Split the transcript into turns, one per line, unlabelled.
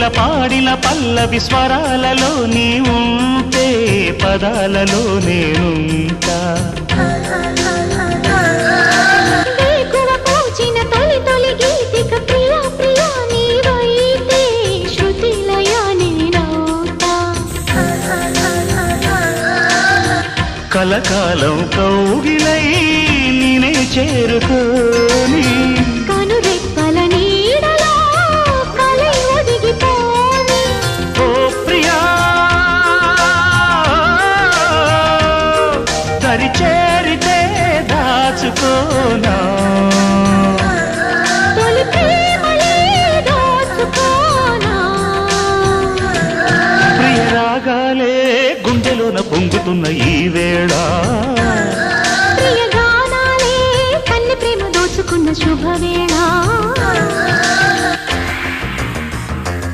పాడిన పల్లవి స్వరాలలో నీ ఉంటే పదాలలో నేనుంటా కలకాలం కౌగిలై నేనే చేరుకోని
కనురెప్పల నీడలో కలై ఒదిగిపోని
ఓ ప్రియా దరి చేరితే దాచుకోనా
తొలి ప్రేమలే దోచుకోనా
ప్రియ రాగాలే గుండెలోన పొంగుతున్న ఈ వేళ
ప్రియ గానాలే కన్నె ప్రేమ దోచుకున్న శుభవేళ